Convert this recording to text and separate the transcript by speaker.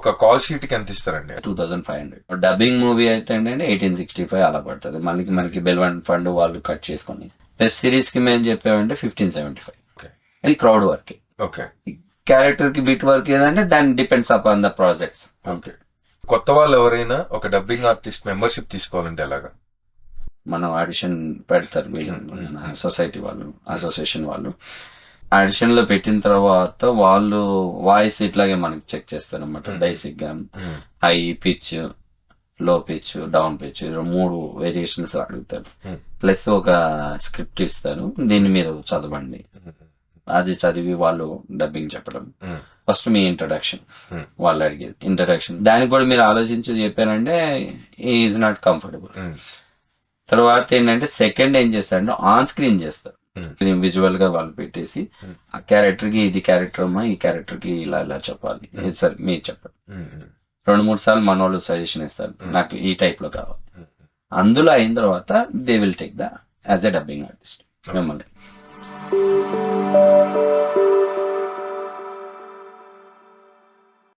Speaker 1: ఒక call sheet కి ఎంత ఇస్తారండి?
Speaker 2: 2500. డబ్బింగ్ మూవీ అయితే ఏంటంటే 1865 అలా పడుతుంది. మనకి బెల్వెంట్ ఫండ్ వాళ్ళు కట్ చేసుకొని. వెబ్ సిరీస్ కి మేము చెప్పామంటే 1575.
Speaker 1: Okay.
Speaker 2: ఇది క్రౌడ్ వర్క్.
Speaker 1: ఓకే.
Speaker 2: క్యారెక్టర్ కి బిట్ వర్క్ ఏదంటే దాని depends upon the projects.
Speaker 1: Okay. కొత్త వాళ్ళు ఎవరైనా ఒక డబ్బింగ్ ఆర్టిస్ట్ మెంబర్షిప్ తీసుకోవాలంటే ఎలాగా?
Speaker 2: మనం ఆడిషన్ పెడతారు వీళ్ళు, సొసైటీ వాళ్ళు, అసోసియేషన్ వాళ్ళు. ఆడిషన్ లో పెట్టిన తర్వాత వాళ్ళు వాయిస్ ఇట్లాగే మనకి చెక్ చేస్తారు అనమాట. బేసిక్ గా హై పిచ్, లో పిచ్, డౌన్ పిచ్ 3 వేరియేషన్స్ అడుగుతారు. ప్లస్ ఒక స్క్రిప్ట్ ఇస్తారు, దీన్ని మీరు చదవండి. అది చదివి వాళ్ళు డబ్బింగ్ చెప్పడం. ఫస్ట్ మీ ఇంట్రడక్షన్ వాళ్ళు అడిగేది ఇంట్రడక్షన్. దానికి కూడా మీరు ఆలోచించి చెప్పారంటే ఈజ్ నాట్ కంఫర్టబుల్. తర్వాత ఏంటంటే సెకండ్ ఏం చేస్తారంటే ఆన్ స్క్రీన్ చేస్తారు. విజువల్ గా వాళ్ళు పెట్టేసి ఆ క్యారెక్టర్ కి ఇది క్యారెక్టర్ అమ్మా, ఈ క్యారెక్టర్ కి ఇలా ఇలా చెప్పాలి, సరే మీరు చెప్పండి. 2-3 సార్లు మన వాళ్ళు సజెషన్ ఇస్తారు, నాకు ఈ టైప్ లో కావాలి. అందులో అయిన తర్వాత they will take the as a dubbing artist మిమ్మల్ని.